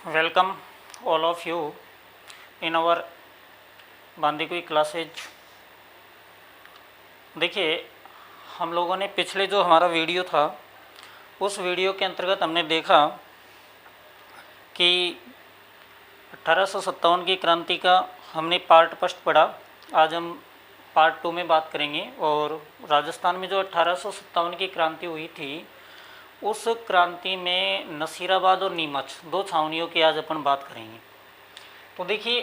Welcome all of you in our Bandikui classes. देखिए, हम लोगों ने पिछले जो हमारा वीडियो था उस वीडियो के अंतर्गत हमने देखा कि 1857 की क्रांति का हमने पार्ट फर्स्ट पढ़ा। आज हम पार्ट 2 में बात करेंगे। और राजस्थान में जो 1857 की क्रांति हुई थी उस क्रांति में नसीराबाद और नीमच दो छावनियों की आज अपन बात करेंगे। तो देखिए,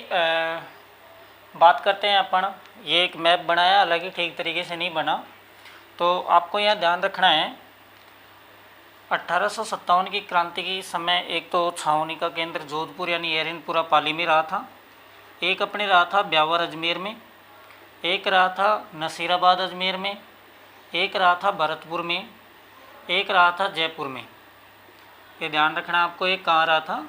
बात करते हैं अपन। ये एक मैप बनाया, हालांकि ठीक तरीके से नहीं बना, तो आपको यह ध्यान रखना है 1857 की क्रांति के समय एक तो छावनी का केंद्र जोधपुर यानी एरिनपुरा पाली में रहा था, एक अपने रहा था ब्यावर अजमेर में, एक रहा था नसीराबाद अजमेर में, एक रहा था भरतपुर में, एक रहा था जयपुर में। ये ध्यान रखना आपको, एक कहाँ रहा था?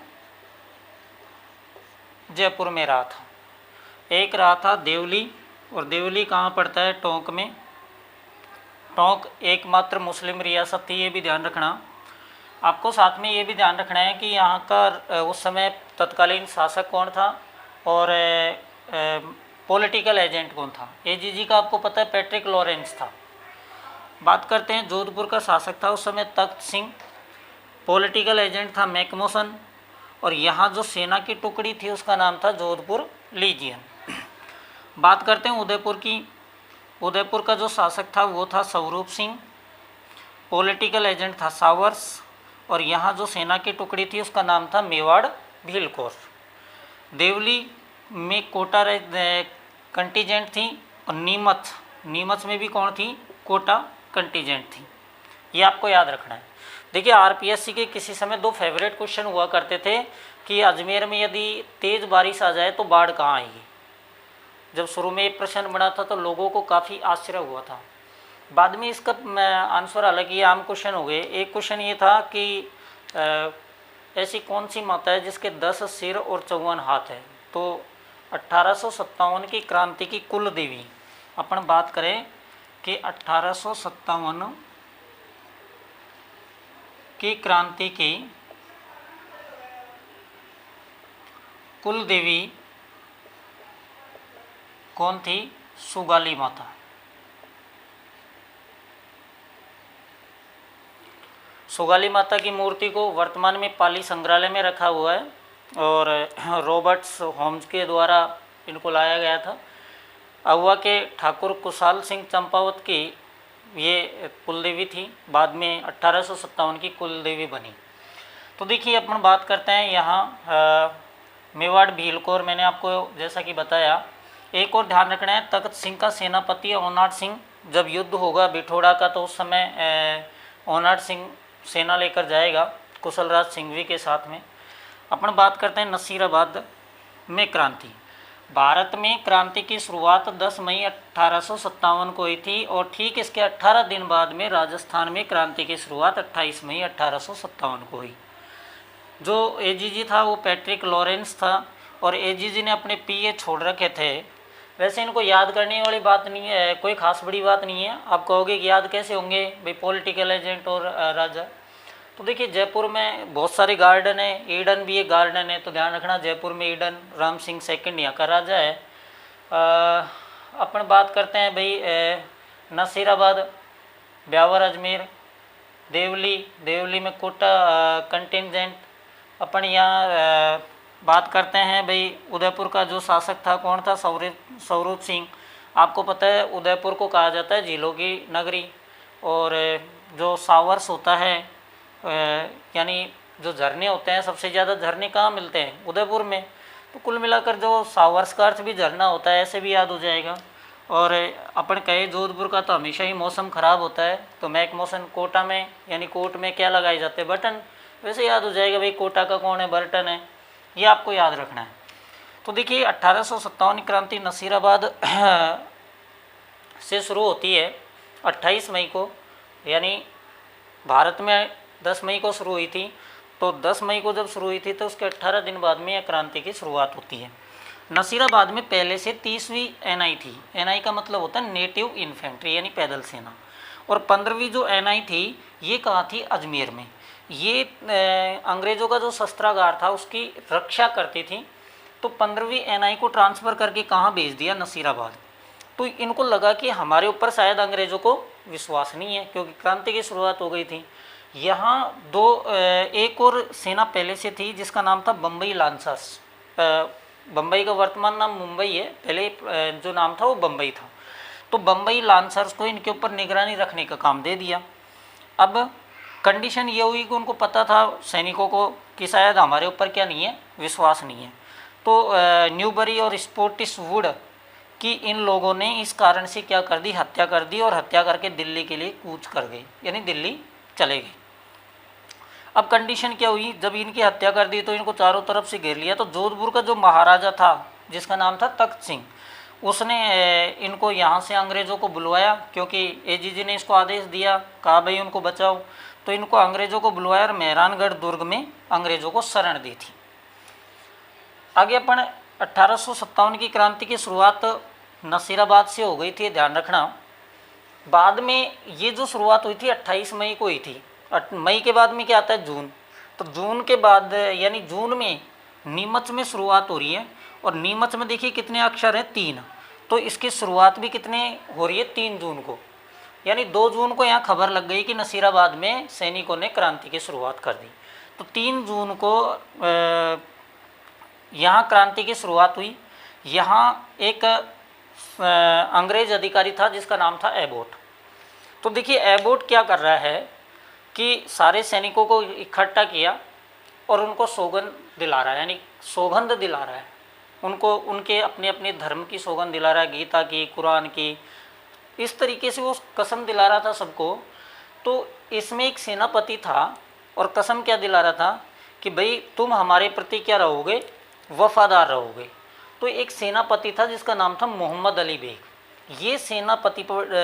जयपुर में रहा था। एक रहा था देवली, और देवली कहाँ पड़ता है? टोंक में। टोंक एकमात्र मुस्लिम रियासत थी, ये भी ध्यान रखना आपको। साथ में ये भी ध्यान रखना है कि यहाँ का उस समय तत्कालीन शासक कौन था और पॉलिटिकल एजेंट कौन था। एजीजी का आपको पता है पैट्रिक लॉरेंस था। बात करते हैं जोधपुर का शासक था उस समय तख्त सिंह, पॉलिटिकल एजेंट था मैकमोसन, और यहाँ जो सेना की टुकड़ी थी उसका नाम था जोधपुर लीजियन। बात करते हैं उदयपुर की। उदयपुर का जो शासक था वो था स्वरूप सिंह, पॉलिटिकल एजेंट था सावर्स, और यहाँ जो सेना की टुकड़ी थी उसका नाम था मेवाड़ भीलकौर। देवली में कोटा कंटीजेंट थी, और नीमच में भी कौन थी? कोटा कंटीजेंट थी। ये आपको याद रखना है। देखिए, आरपीएससी के किसी समय दो फेवरेट क्वेश्चन हुआ करते थे कि अजमेर में यदि तेज़ बारिश आ जाए तो बाढ़ कहाँ आएगी। जब शुरू में ये प्रश्न बना था तो लोगों को काफ़ी आश्चर्य हुआ था। बाद में इसका आंसर, हालांकि ये आम क्वेश्चन हो गए। एक क्वेश्चन ये था कि ऐसी कौन सी माता है जिसके 10 सिर और 54 हाथ है। तो 1857 की क्रांति की कुल देवी अपन बात करें कि 1857 की क्रांति की कुल देवी कौन थी? सुगाली माता। सुगाली माता की मूर्ति को वर्तमान में पाली संग्रहालय में रखा हुआ है, और रॉबर्ट्स होम्स के द्वारा इनको लाया गया था। अहुआ के ठाकुर कुशाल सिंह चंपावत की ये कुलदेवी थी। बाद में 1857 की कुलदेवी बनी। तो देखिए, अपन बात करते हैं यहाँ मेवाड़ भीलकौर। मैंने आपको जैसा कि बताया, एक और ध्यान रखना है, तख्त सिंह का सेनापति ओनाट सिंह। जब युद्ध होगा बिठोड़ा का तो उस समय ओनाट सिंह सेना लेकर जाएगा कुशलराज सिंघवी के साथ में। अपन बात करते हैं नसीराबाद में क्रांति। भारत में क्रांति की शुरुआत 10 मई 1857 को हुई थी, और ठीक इसके 18 दिन बाद में राजस्थान में क्रांति की शुरुआत 28 मई 1857 को हुई। जो एजीजी था वो पैट्रिक लॉरेंस था, और एजीजी ने अपने पीए छोड़ रखे थे। वैसे इनको याद करने वाली बात नहीं है, कोई खास बड़ी बात नहीं है। आप कहोगे कि याद कैसे होंगे भाई, पॉलिटिकल एजेंट और राजा। तो देखिए, जयपुर में बहुत सारे गार्डन है, ईडन भी एक गार्डन है, तो ध्यान रखना जयपुर में ईडन राम सिंह सेकंड यहाँ का राजा है। अपन बात करते हैं भाई नसीराबाद, ब्यावर अजमेर, देवली में कोटा कंटिजेंट। अपन यहाँ बात करते हैं भाई उदयपुर का जो शासक था कौन था? स्वरूप सिंह। आपको पता है उदयपुर को कहा जाता है झीलों की नगरी, और जो सावर्स होता है यानी जो झरने होते हैं, सबसे ज़्यादा झरने कहाँ मिलते हैं? उदयपुर में। तो कुल मिलाकर जो सावर्स का अर्थ भी झरना होता है, ऐसे भी याद हो जाएगा। और अपन कहे जोधपुर का तो हमेशा ही मौसम ख़राब होता है, तो मैकमोसन कोटा में यानी कोट में क्या लगाए जाते हैं? बटन। वैसे याद हो जाएगा भाई कोटा का कौन है? बर्टन है। ये आपको याद रखना है। तो देखिए, 1857 क्रांति नसीराबाद से शुरू होती है 28 मई को, यानी भारत में 10 मई को शुरू हुई थी। तो 10 मई को जब शुरू हुई थी तो उसके 18 दिन बाद में यह क्रांति की शुरुआत होती है। नसीराबाद में पहले से 30वीं एनआई थी। एनआई का मतलब होता है नेटिव इन्फेंट्री यानी पैदल सेना। और 15वीं जो एनआई थी ये कहाँ थी? अजमेर में। ये अंग्रेज़ों का जो शस्त्रागार था उसकी रक्षा करती थी। तो 15वीं एनआई को ट्रांसफ़र करके कहाँ भेज दिया, नसीराबाद। तो इनको लगा कि हमारे ऊपर शायद अंग्रेज़ों को विश्वास नहीं है, क्योंकि क्रांति की शुरुआत हो गई थी। यहाँ एक और सेना पहले से थी जिसका नाम था बम्बई लांसर्स। बम्बई का वर्तमान नाम मुंबई है, पहले जो नाम था वो बम्बई था। तो बम्बई लांसर्स को इनके ऊपर निगरानी रखने का काम दे दिया। अब कंडीशन ये हुई कि उनको पता था सैनिकों को कि शायद हमारे ऊपर क्या नहीं है, विश्वास नहीं है। तो न्यूबरी और स्पोर्टिस वुड कि इन लोगों ने इस कारण से क्या कर दी, हत्या कर दी, और हत्या करके दिल्ली के लिए कूच कर गए, यानी दिल्ली चले गए। अब कंडीशन क्या हुई, जब इनकी हत्या कर दी तो इनको चारों तरफ से घेर लिया। तो जोधपुर का जो महाराजा था जिसका नाम था तख्त सिंह, उसने इनको यहाँ से अंग्रेज़ों को बुलवाया, क्योंकि एजीजी ने इसको आदेश दिया, कहा भाई उनको बचाओ। तो इनको अंग्रेज़ों को बुलवाया और मेहरानगढ़ दुर्ग में अंग्रेज़ों को शरण दी थी। आगे अपन 1857 की क्रांति की शुरुआत नसीराबाद से हो गई थी, ध्यान रखना। बाद में ये जो शुरुआत हुई थी 28 मई को हुई थी। मई के बाद में क्या आता है, जून। तो जून के बाद यानी जून में नीमच में शुरुआत हो रही है, और नीमच में देखिए कितने अक्षर हैं, 3। तो इसकी शुरुआत भी कितने हो रही है, 3 जून को। यानी 2 जून को यहाँ खबर लग गई कि नसीराबाद में सैनिकों ने क्रांति की शुरुआत कर दी। तो 3 जून को यहाँ क्रांति की शुरुआत हुई। यहाँ एक अंग्रेज अधिकारी था जिसका नाम था एबोट। तो देखिए एबोट क्या कर रहा है कि सारे सैनिकों को इकट्ठा किया और उनको सौगंध दिला रहा है, यानी सौगंध दिला रहा है उनको, उनके अपने अपने धर्म की सौगंध दिला रहा है, गीता की, कुरान की, इस तरीके से वो कसम दिला रहा था सबको। तो इसमें एक सेनापति था और कसम क्या दिला रहा था कि भाई तुम हमारे प्रति क्या रहोगे, वफादार रहोगे। तो एक सेनापति था जिसका नाम था मोहम्मद अली बेग। ये सेनापति पर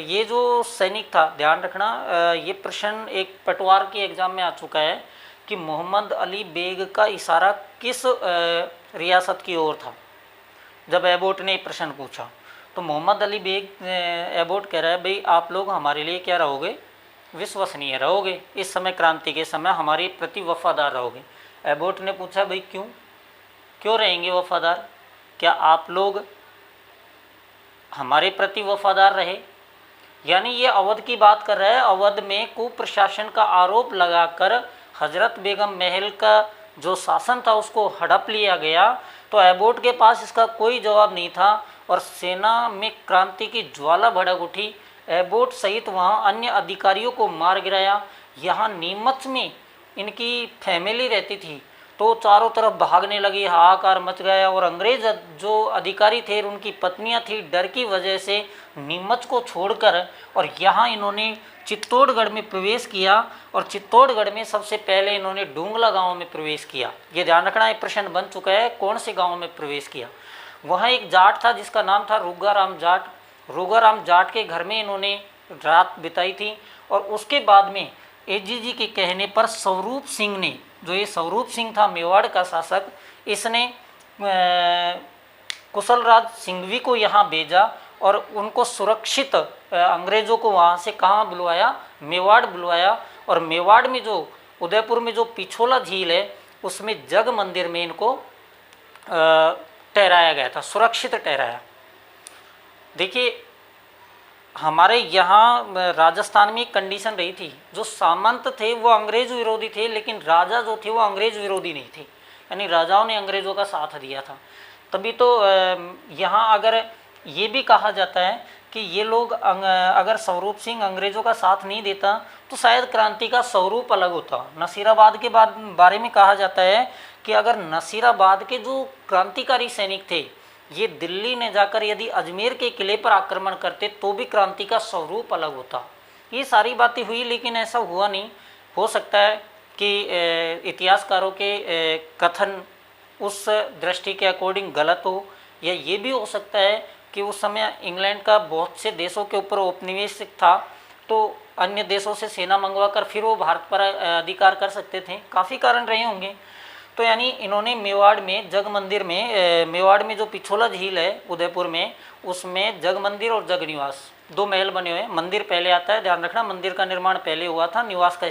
ये जो सैनिक था, ध्यान रखना, ये प्रश्न एक पटवार के एग्ज़ाम में आ चुका है कि मोहम्मद अली बेग का इशारा किस रियासत की ओर था। जब एबोट ने प्रश्न पूछा तो मोहम्मद अली बेग एबोट कह रहा है भाई आप लोग हमारे लिए क्या रहोगे, विश्वसनीय रहोगे, इस समय क्रांति के समय हमारे प्रति वफादार रहोगे। एबोट ने पूछा भाई क्यों रहेंगे वफादार, क्या आप लोग हमारे प्रति वफादार रहे। यानी ये अवध की बात कर रहा है। अवध में कुप्रशासन का आरोप लगाकर हजरत बेगम महल का जो शासन था उसको हड़प लिया गया। तो एबोट के पास इसका कोई जवाब नहीं था और सेना में क्रांति की ज्वाला भड़क उठी। एबोट सहित वहाँ अन्य अधिकारियों को मार गिराया। यहाँ नीमच में इनकी फैमिली रहती थी तो चारों तरफ भागने लगी, हाहाकार मच गया। और अंग्रेज जो अधिकारी थे उनकी पत्नियां थी, डर की वजह से नीमच को छोड़कर और यहाँ इन्होंने चित्तौड़गढ़ में प्रवेश किया। और चित्तौड़गढ़ में सबसे पहले इन्होंने डूंगला गांव में प्रवेश किया। ये ध्यान रखना, एक प्रश्न बन चुका है, कौन से गांव में प्रवेश किया। वहाँ एक जाट था जिसका नाम था रुगाराम जाट। रुगाराम जाट के घर में इन्होंने रात बिताई थी। और उसके बाद में एजीजी के कहने पर स्वरूप सिंह ने, जो ये स्वरूप सिंह था मेवाड़ का शासक, इसने कुशलराज सिंघवी को यहाँ भेजा और उनको सुरक्षित अंग्रेज़ों को वहाँ से कहाँ बुलवाया, मेवाड़ बुलवाया। और मेवाड़ में जो उदयपुर में जो पिछोला झील है उसमें जग मंदिर में इनको ठहराया गया था, सुरक्षित ठहराया। देखिए हमारे यहाँ राजस्थान में एक कंडीशन रही थी, जो सामंत थे वो अंग्रेज विरोधी थे लेकिन राजा जो थे वो अंग्रेज विरोधी नहीं थे, यानी राजाओं ने अंग्रेज़ों का साथ दिया था। तभी तो यहाँ अगर ये भी कहा जाता है कि ये लोग अगर स्वरूप सिंह अंग्रेज़ों का साथ नहीं देता तो शायद क्रांति का स्वरूप अलग होता। नसीराबाद के बारे में कहा जाता है कि अगर नसीराबाद के जो क्रांतिकारी सैनिक थे ये दिल्ली ने जाकर यदि अजमेर के किले पर आक्रमण करते तो भी क्रांति का स्वरूप अलग होता। ये सारी बातें हुई लेकिन ऐसा हुआ नहीं। हो सकता है कि इतिहासकारों के कथन उस दृष्टि के अकॉर्डिंग गलत हो, या ये भी हो सकता है कि उस समय इंग्लैंड का बहुत से देशों के ऊपर औपनिवेशिक था तो अन्य देशों से सेना मंगवा कर फिर वो भारत पर अधिकार कर सकते थे, काफ़ी कारण रहे होंगे। तो यानी इन्होंने मेवाड़ में जग मंदिर में, मेवाड़ में जो पिछोला झील है उदयपुर में, उसमें जग मंदिर और जग निवास 2 महल बने हुए हैं। मंदिर पहले आता है, ध्यान रखना, मंदिर का निर्माण पहले हुआ था, निवास का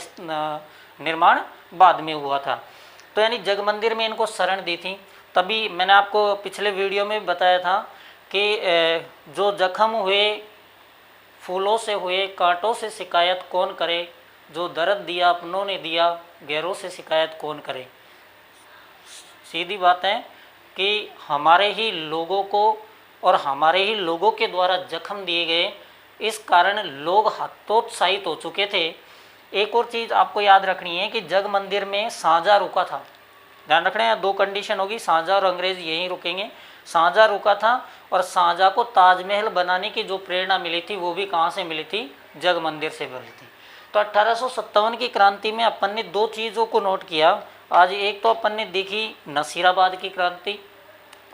निर्माण बाद में हुआ था। तो यानी जग मंदिर में इनको शरण दी थी। तभी मैंने आपको पिछले वीडियो में बताया था कि जो जख्म हुए फूलों से हुए कांटों से शिकायत कौन करे, जो दर्द दिया अपनों ने दिया गैरों से शिकायत कौन करे। सीधी बात है कि हमारे ही लोगों को और हमारे ही लोगों के द्वारा जख्म दिए गए, इस कारण लोग हतोत्साहित हो चुके थे। एक और चीज़ आपको याद रखनी है कि जग मंदिर में साझा रुका था। ध्यान रखना है, दो कंडीशन होगी, साझा और अंग्रेज यहीं रुकेंगे। साझा रुका था और साझा को ताजमहल बनाने की जो प्रेरणा मिली थी वो भी कहाँ से मिली थी, जग मंदिर से मिली थी। तो 1857 की क्रांति में अपन ने दो चीज़ों को नोट किया। आज एक तो अपन ने देखी नसीराबाद की क्रांति,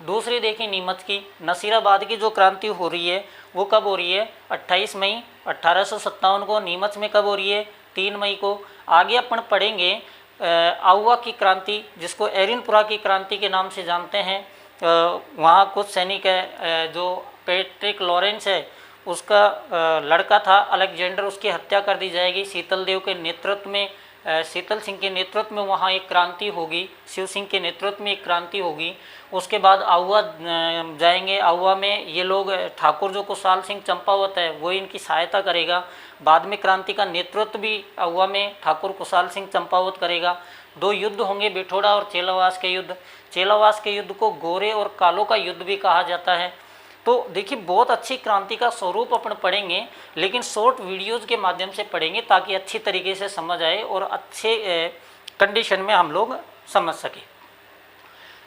दूसरी देखी नीमच की। नसीराबाद की जो क्रांति हो रही है वो कब हो रही है, 28 मई 1857 को। नीमच में कब हो रही है, 3 मई को। आगे अपन पढ़ेंगे आउवा की क्रांति, जिसको एरिनपुरा की क्रांति के नाम से जानते हैं। वहाँ कुछ सैनिक है, जो पैट्रिक लॉरेंस है उसका लड़का था अलेक्जेंडर, उसकी हत्या कर दी जाएगी। शीतल देव के नेतृत्व में, शीतल सिंह के नेतृत्व में वहाँ एक क्रांति होगी, शिव सिंह के नेतृत्व में एक क्रांति होगी। उसके बाद आउवा जाएंगे। आउवा में ये लोग, ठाकुर जो कुशाल सिंह चंपावत है वो इनकी सहायता करेगा। बाद में क्रांति का नेतृत्व भी आउवा में ठाकुर कुशाल सिंह चंपावत करेगा। दो युद्ध होंगे, बिठोड़ा और चेलावास के युद्ध। चेलावास के युद्ध को गोरे और कालों का युद्ध भी कहा जाता है। तो देखिए, बहुत अच्छी क्रांति का स्वरूप अपन पढ़ेंगे, लेकिन शॉर्ट वीडियोज़ के माध्यम से पढ़ेंगे ताकि अच्छी तरीके से समझ आए और अच्छे कंडीशन में हम लोग समझ सकें।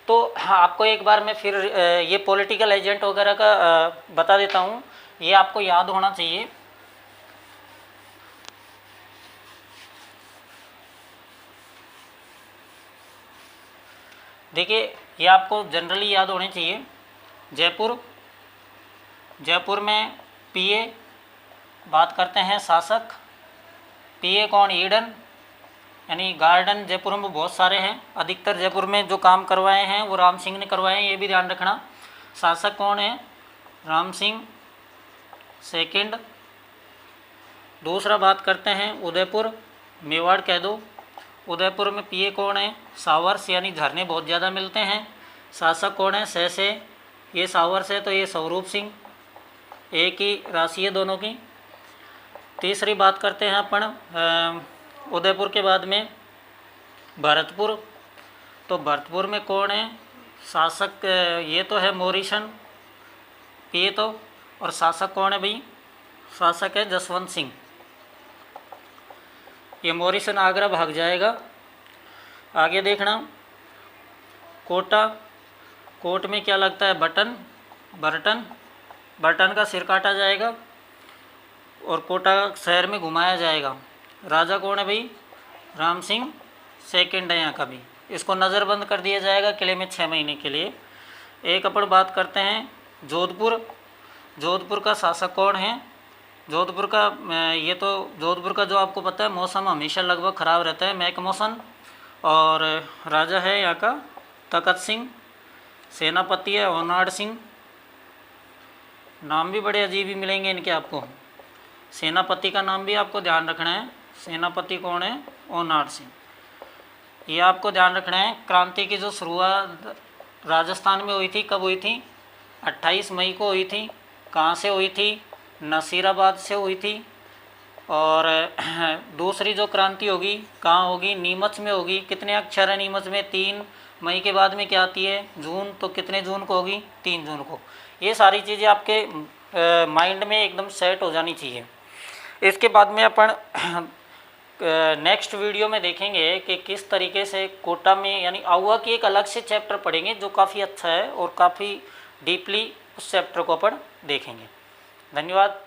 तो आपको एक बार मैं फिर ये पॉलिटिकल एजेंट वगैरह का बता देता हूँ, ये आपको याद होना चाहिए। देखिए, ये आपको जनरली याद होने चाहिए। जयपुर में पीए बात करते हैं शासक। पीए कौन, ईडन, यानी गार्डन जयपुर में बहुत सारे हैं। अधिकतर जयपुर में जो काम करवाए हैं वो राम सिंह ने करवाए हैं, ये भी ध्यान रखना। शासक कौन है, राम सिंह सेकंड। दूसरा बात करते हैं उदयपुर, मेवाड़ कह दो। उदयपुर में पीए कौन है, सावर्स, यानी झरने बहुत ज़्यादा मिलते हैं। शासक कौन है, सहसे, ये सावर्स है तो ये स्वरूप सिंह, एक ही राशि है दोनों की। तीसरी बात करते हैं अपन उदयपुर के बाद में भरतपुर। तो भरतपुर में कौन है शासक, ये तो है मोरिसन पीए तो, और शासक कौन है भाई, शासक है जसवंत सिंह। ये मोरिसन आगरा भाग जाएगा। आगे देखना, कोटा, कोट में क्या लगता है, बर्टन का सिर काटा जाएगा और कोटा शहर में घुमाया जाएगा। राजा कौन है भाई, राम सिंह सेकंड है यहाँ का भी। इसको नज़रबंद कर दिया जाएगा किले में 6 महीने के लिए। एक अपन बात करते हैं जोधपुर का शासक कौन है। जोधपुर का ये तो जोधपुर का जो आपको पता है मौसम हमेशा लगभग ख़राब रहता है, मैक मौसम। और राजा है यहाँ का तखत सिंह, सेनापति है ओनाड सिंह। नाम भी बड़े अजीब ही मिलेंगे इनके आपको। सेनापति का नाम भी आपको ध्यान रखना है, सेनापति कौन है, ओनाड सिंह। ये आपको ध्यान रखना है। क्रांति की जो शुरुआत राजस्थान में हुई थी, कब हुई थी, 28 मई को हुई थी। कहाँ से हुई थी, नसीराबाद से हुई थी। और दूसरी जो क्रांति होगी कहाँ होगी, नीमच में होगी। कितने अक्षर है नीमच में, 3 मई के बाद में क्या आती है, जून। तो कितने जून को होगी, 3 जून को। ये सारी चीज़ें आपके माइंड में एकदम सेट हो जानी चाहिए। इसके बाद में अपन नेक्स्ट वीडियो में देखेंगे कि किस तरीके से कोटा में, यानी आउवा की एक अलग से चैप्टर पढ़ेंगे जो काफ़ी अच्छा है और काफ़ी डीपली उस चैप्टर को अपन देखेंगे। धन्यवाद।